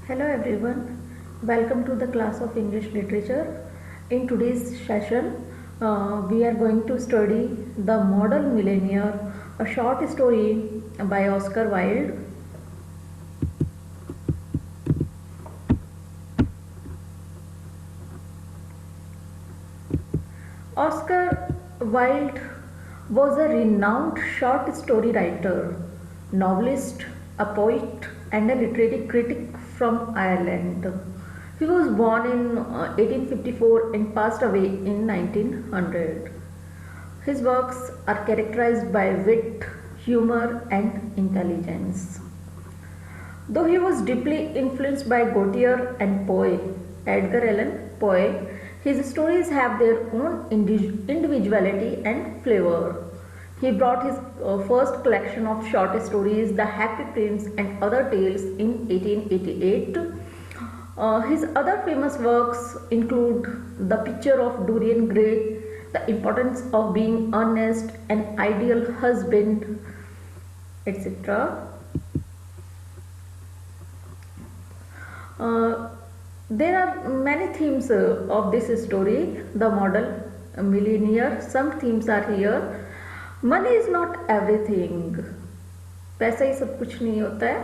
Hello everyone, welcome to the class of English Literature. In today's session, we are going to study The Model Millionaire, a short story by Oscar Wilde. Oscar Wilde was a renowned short story writer, novelist, a poet, and a literary critic from Ireland. He was born in 1854 and passed away in 1900. His works are characterized by wit, humor, and intelligence. Though he was deeply influenced by Gautier and Poe, Edgar Allan Poe, his stories have their own individuality and flavor. He brought his first collection of short stories, The Happy Prince and Other Tales, in 1888. His other famous works include The Picture of Dorian Gray, The Importance of Being Honest, An Ideal Husband, etc. There are many themes of this story, The Model Millionaire. Some themes are here. Money is not everything. पैसा ही सब कुछ नहीं होता है.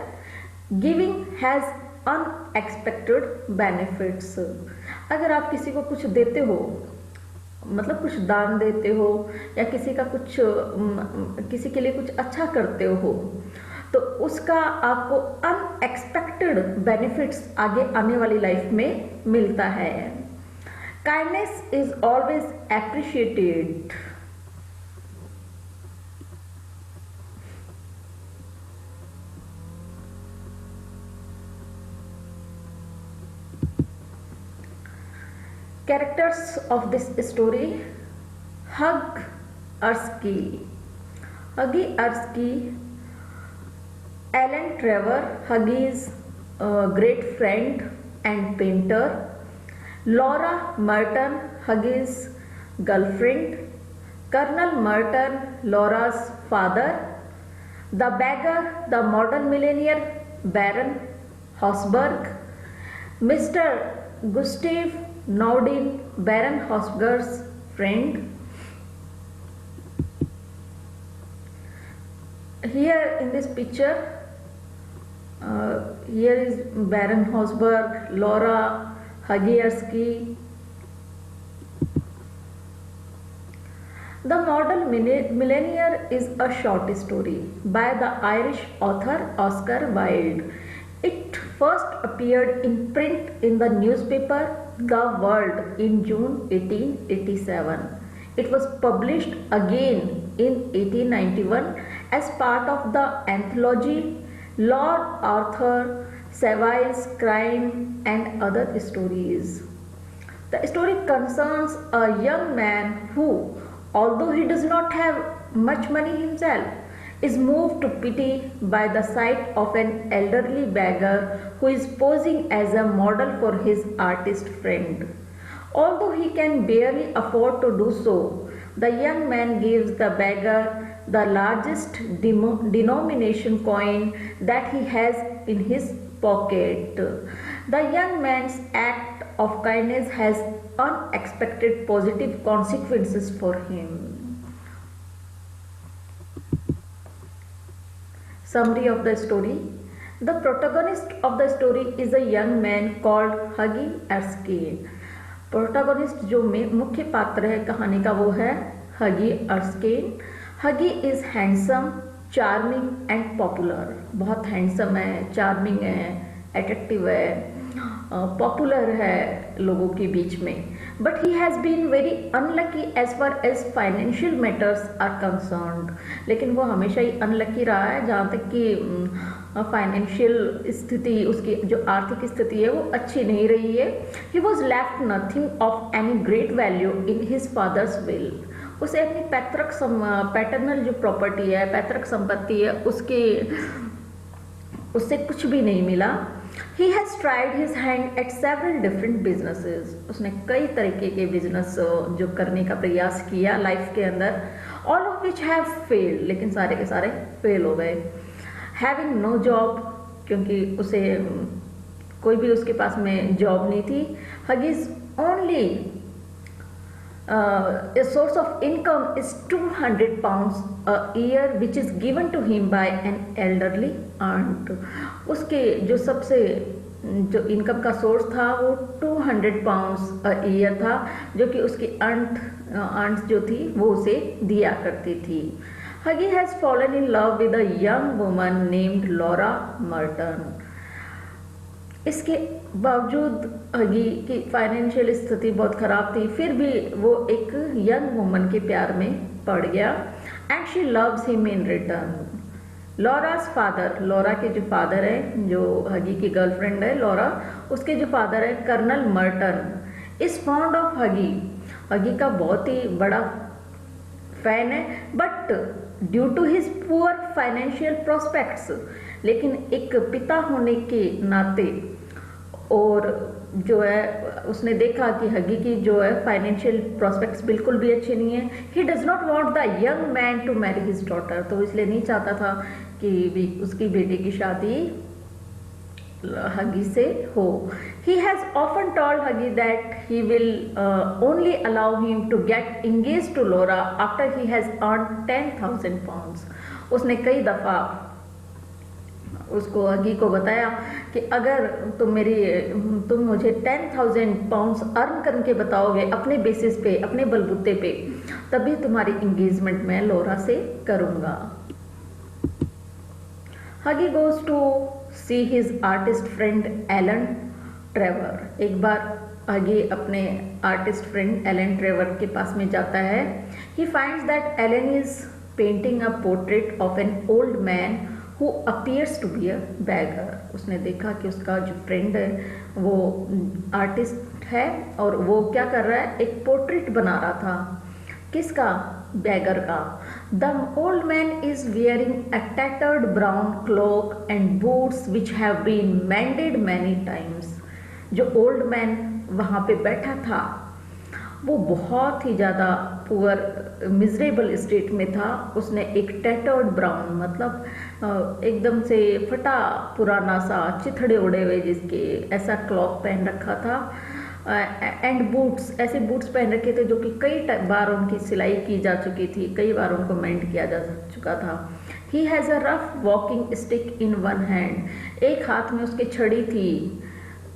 Giving has unexpected benefits. अगर आप किसी को कुछ देते हो, मतलब कुछ दान देते हो या किसी का कुछ किसी के लिए कुछ अच्छा करते हो, तो उसका आपको अनएक्सपेक्टेड बेनिफिट्स आगे आने वाली लाइफ में मिलता है. Kindness is always appreciated. Characters of this story: Hugh Erskine, Huggy Erskine, Alan Trevor, Huggy's great friend and painter; Laura Merton, Huggy's girlfriend; Colonel Merton, Laura's father; the beggar, the modern millionaire, Baron Hosberg; Mr. Gustav Naudin, Baron Hosberg's friend. Here in this picture, here is Baron Hosberg, Laura, Huggy Erskine. The Model Millionaire is a short story by the Irish author Oscar Wilde. It first appeared in print in the newspaper The World in June 1887. It was published again in 1891 as part of the anthology Lord Arthur Saville's Crime and Other Stories. The story concerns a young man who, although he does not have much money himself, is moved to pity by the sight of an elderly beggar who is posing as a model for his artist friend. Although he can barely afford to do so, the young man gives the beggar the largest denomination coin that he has in his pocket. The young man's act of kindness has unexpected positive consequences for him. Summary of the story: the protagonist of the story is a young man called Huggy Erskine. Protagonist जो मुख्य पात्र है कहानी का वो है Huggy Erskine. Huggy is handsome, charming and popular. बहुत handsome है, चार्मिंग है, एट्रैक्टिव है, पॉपुलर है लोगों के बीच में. But he has been very unlucky as far as financial matters are concerned. लेकिन वो हमेशा ही अनलकी रहा है जहाँ तक कि फाइनेंशियल स्थिति, उसकी जो आर्थिक स्थिति है वो अच्छी नहीं रही है. He was left nothing of any great value in his father's will. उसे अपनी पैटर्नल जो प्रॉपर्टी है, पैतृक संपत्ति है, उससे कुछ भी नहीं मिला. He has tried his hand at several different businesses. उसने कई तरीके के बिजनेस जो करने का प्रयास किया लाइफ के अंदर. All of which have failed. लेकिन सारे के सारे फेल हो गए. Having no job, क्योंकि उसे कोई भी उसके पास में जॉब नहीं थी। Huggies only a source of income is 200 pounds a year which is given to him by an elderly aunt। उसके जो सबसे जो इनकम का सोर्स था वो 200 पाउंड्स अ ईयर था, जो कि उसकी आंट्स जो थी वो उसे दिया करती थी। हगी has fallen in love with a young woman named Laura Merton. इसके बावजूद हगी की फाइनेंशियल स्थिति बहुत ख़राब थी, फिर भी वो एक यंग वुमन के प्यार में पड़ गया। And she loves him in return. Laura's father, Laura के जो फादर है, जो हगी की गर्लफ्रेंड है लॉरा, उसके जो फादर है Colonel Merton is fond of Hughie. Hughie का बहुत ही बड़ा फैन है, but due to his poor financial prospects, लेकिन एक पिता होने के नाते और जो है उसने देखा कि हगी की जो है फाइनेंशियल प्रोस्पेक्ट्स बिल्कुल भी अच्छे नहीं है। He does not want the young man to marry his daughter, तो इसलिए नहीं चाहता था कि भी उसकी बेटी की शादी हगी से हो। He has often told Huggy that he will only allow him to get engaged to Laura after he has earned 10,000 pounds। उसने कई दफ़ा उसको हगी को बताया कि अगर तुम मुझे 10,000 पाउंड्स अर्न करके बताओगे अपने बेसिस पे, अपने बलबूते पे, तभी तुम्हारी इंगेजमेंट मैं लोरा से करूँगा। Hughie goes to see his artist friend Alan Trevor. एक बार हगी अपने आर्टिस्ट फ्रेंड एलन ट्रेवर के पास में जाता है। He finds that Alan is painting a portrait of an old man who appears to be a beggar. उसने देखा कि उसका जो फ्रेंड है वो आर्टिस्ट है और वो क्या कर रहा है, एक पोर्ट्रेट बना रहा था। किसका? बैगर का। The old man is wearing a tattered brown cloak and boots which have been mended many times. जो ओल्ड मैन वहाँ पे बैठा था वो बहुत ही ज़्यादा पुअर मिजरेबल स्टेट में था। उसने एक टैटर्ड ब्राउन, मतलब एकदम से फटा पुराना सा, चिथड़े उड़े हुए जिसके, ऐसा क्लॉक पहन रखा था। एंड बूट्स, ऐसे बूट्स पहन रखे थे जो कि कई बार उनकी सिलाई की जा चुकी थी, कई बार उनको मेंड किया जा चुका था। He has a rough walking stick in one hand. एक हाथ में उसकी छड़ी थी,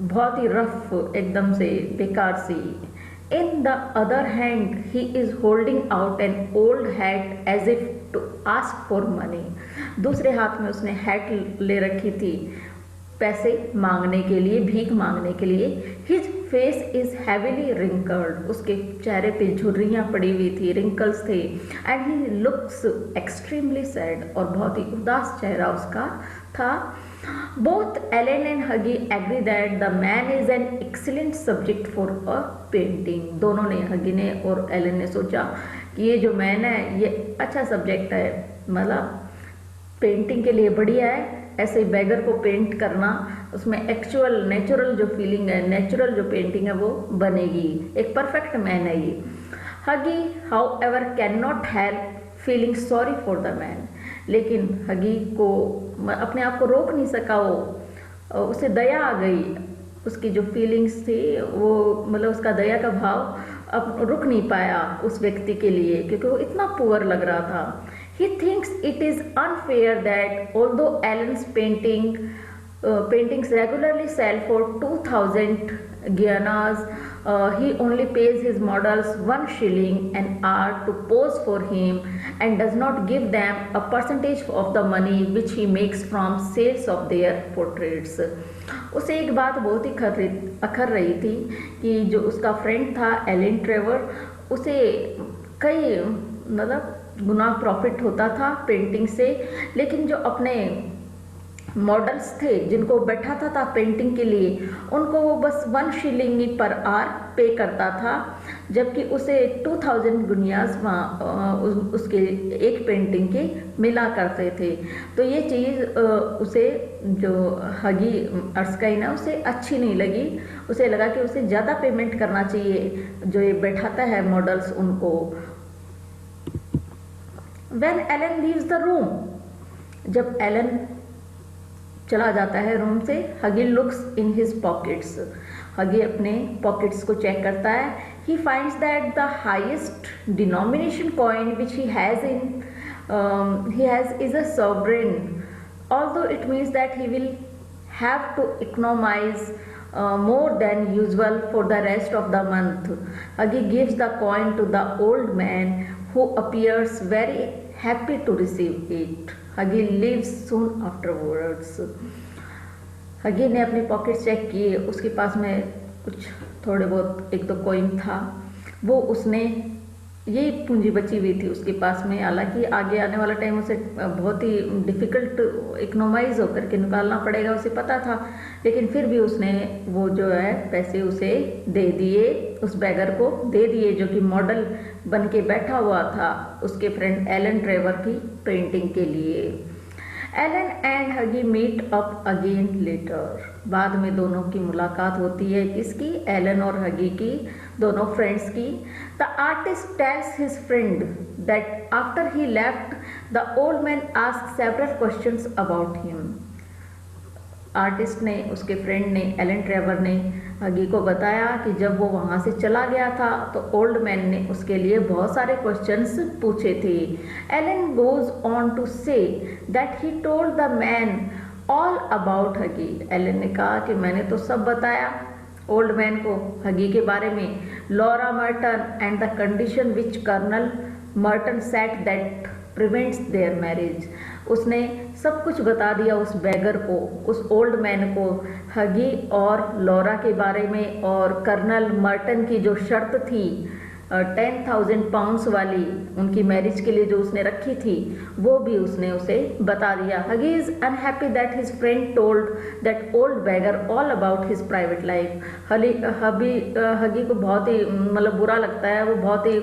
बहुत ही रफ, एकदम से बेकार सी। In the other hand, he is holding out an old hat as if to ask for money। दूसरे हाथ में उसने हैट ले रखी थी पैसे मांगने के लिए, भीख मांगने के लिए। His face is heavily wrinkled। उसके चेहरे पे झुर्रियाँ पड़ी हुई थी, रिंकल्स थे। And he looks extremely sad। और बहुत ही उदास चेहरा उसका था। Both Ellen and Huggy agree that the man is an excellent subject for a painting। दोनों ने, हगी ने और एलन ने सोचा कि ये जो मैन है ये अच्छा सब्जेक्ट है, मतलब पेंटिंग के लिए बढ़िया है। ऐसे बैगर को पेंट करना, उसमें एक्चुअल नेचुरल जो फीलिंग है, नेचुरल जो पेंटिंग है वो बनेगी। एक परफेक्ट मैन है ये। हगी how ever can not help feeling sorry for the man. लेकिन हगी को अपने आप को रोक नहीं सका, वो उसे दया आ गई। उसकी जो फीलिंग्स थी वो, मतलब उसका दया का भाव अब रुक नहीं पाया उस व्यक्ति के लिए, क्योंकि वो इतना पुअर लग रहा था। He thinks it is unfair that although Allen's paintings regularly sell for 2,000 guineas, he only pays his models 1 shilling an hour to pose for him and does not give them a percentage of the money which he makes from sales of their portraits। उसे एक बात बहुत ही अखर रही थी कि जो उसका फ्रेंड था एलन ट्रेवर, उसे कई मतलब गुना प्रॉफिट होता था पेंटिंग से, लेकिन जो अपने मॉडल्स थे जिनको बैठाता था पेंटिंग के लिए, उनको वो बस 1 शिलिंग पर आवर पे करता था, जबकि उसे 2,000 गुनियाज उसके एक पेंटिंग के मिला करते थे। तो ये चीज़ उसे, जो हगी अर्स्काइन है, उसे अच्छी नहीं लगी। उसे लगा कि उसे ज़्यादा पेमेंट करना चाहिए जो ये बैठाता है मॉडल्स उनको। When Ellen leaves the room, जब एलन चला जाता है रूम से। हगी लुक्स इन हिज पॉकेट्स, हगी अपने पॉकेट्स को चेक करता है। He finds that the highest denomination coin which he has is a sovereign, although it means that he will have to economize more than usual for the rest of the month. Hagi gives the coin to the old man, who appears very happy to receive it. Hagi leaves soon afterwards. हगी ने अपने pocket check किए, उसके पास में कुछ थोड़े बहुत एक दो कॉइन था, वो उसने ये पूंजी बची हुई थी उसके पास में। हालांकि आगे आने वाला टाइम उसे बहुत ही डिफ़िकल्ट इकोनोमाइज होकर के निकालना पड़ेगा, उसे पता था, लेकिन फिर भी उसने वो जो है पैसे उसे दे दिए, उस बैगर को दे दिए जो कि मॉडल बन के बैठा हुआ था उसके फ्रेंड एलन ट्रेवर की पेंटिंग के लिए। एलन एंड हगी मीट अप अगेन लेटर, बाद में दोनों की मुलाकात होती है, किसकी, एलन और हगी की, दोनों फ्रेंड्स की। The artist tales his friend that after he left the old man asked several questions about him. Artist ने, उसके फ्रेंड ने, एलन ट्रेवर ने हगी को बताया कि जब वो वहाँ से चला गया था तो ओल्ड मैन ने उसके लिए बहुत सारे क्वेश्चंस पूछे थे। Alan goes on to say that he told the man all about Hughie. Alan ने कहा कि मैंने तो सब बताया ओल्ड मैन को हगी के बारे में, Laura Merton and the condition which Colonel Merton set that prevents their marriage. उसने सब कुछ बता दिया उस बैगर को, उस ओल्ड मैन को, हगी और लॉरा के बारे में, और कर्नल मर्टन की जो शर्त थी 10,000 पाउंड्स वाली उनकी मैरिज के लिए जो उसने रखी थी, वो भी उसने उसे बता दिया। Hughie is unhappy that his friend told that old beggar all about his private life. Hughie को बहुत ही मतलब बुरा लगता है, वो बहुत ही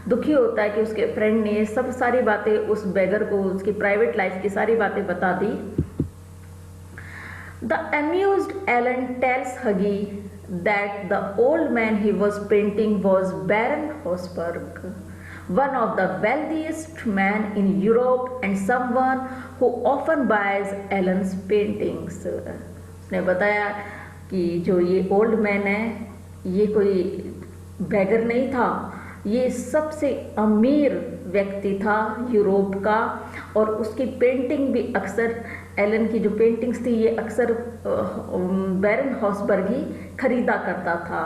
दुखी होता है कि उसके फ्रेंड ने सब सारी बातें उस बैगर को, उसकी प्राइवेट लाइफ की सारी बातें बता दी। द amused एलन टेल्स हगी that the old man he was painting was Baron Hosberg, one of the wealthiest men in Europe and someone who often buys Ellen's paintings. उसने बताया कि जो ये ओल्ड मैन है ये कोई बैगर नहीं था, ये सबसे अमीर व्यक्ति था यूरोप का, और उसकी पेंटिंग भी अक्सर, एलन की जो पेंटिंग्स थी ये अक्सर बैरन हॉसबर्ग ही खरीदा करता था।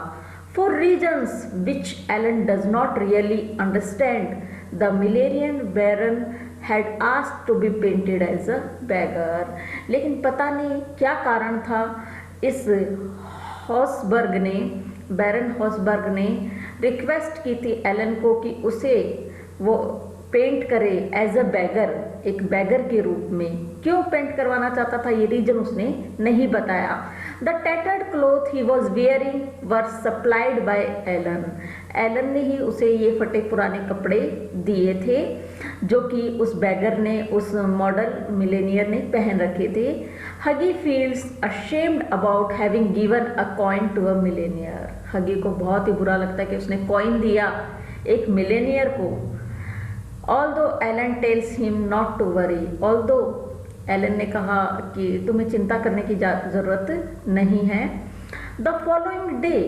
For reasons which Alan does not really understand, the millionaire baron had asked to be painted as a beggar. लेकिन पता नहीं क्या कारण था, इस हॉसबर्ग ने, बैरन हॉसबर्ग ने रिक्वेस्ट की थी एलन को कि उसे वो पेंट करे एज अ बैगर, एक बैगर के रूप में। क्यों पेंट करवाना चाहता था ये रीजन उसने नहीं बताया। The tattered cloth he was wearing were supplied by Alan, Alan ने ही उसे ये फटे पुराने कपड़े दिए थे जो कि उस बैगर ने, उस मॉडल मिलेनियर ने पहन रखे थे। Hughie feels ashamed about having given a coin to a millionaire, Hughie को बहुत ही बुरा लगता है कि उसने कॉइन दिया एक मिलेनियर को। Although Alan tells him not to worry, although Alan ने कहा कि तुम्हें चिंता करने की ज़रूरत नहीं है। द फॉलोइंग डे,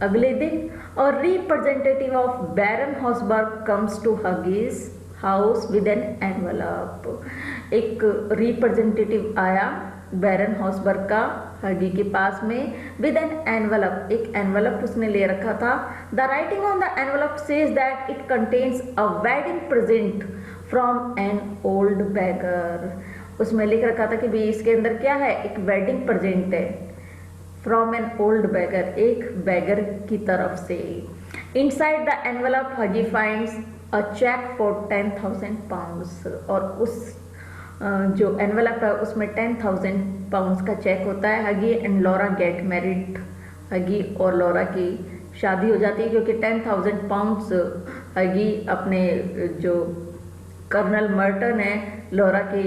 अगले दिन, और representative of Baron Hausberg comes to Hughie's house with an envelope. एक रिप्रेजेंटेटिव आया बैरन हॉसबर्ग का हगी के पास में विद एन एनवलप, एक एनवलप उसने ले रखा था। The writing on the envelope says that it contains a wedding present from an old beggar. उसमें लिख रखा था कि भाई इसके अंदर क्या है, एक वेडिंग प्रेजेंट है फ्रॉम एन ओल्ड बैगर, एक बैगर की तरफ से। Inside the envelope Hughie finds a cheque for 10,000 pounds, और उस जो एनवलप है उसमें 10,000 पाउंड्स का चेक होता है। हगी एंड लॉरा गेट मैरिड, हगी और लॉरा की शादी हो जाती है क्योंकि 10,000 पाउंड्स हगी अपने जो कर्नल मर्टन है, लॉरा के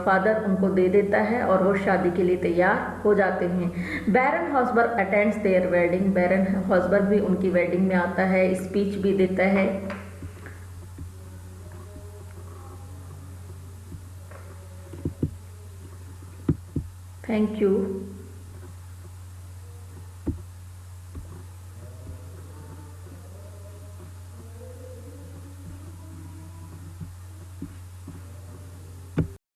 फादर, उनको दे देता है और वो शादी के लिए तैयार हो जाते हैं। Baron Hausberg attends their wedding, baron Hausberg भी उनकी वेडिंग में आता है, स्पीच भी देता है। Thank you.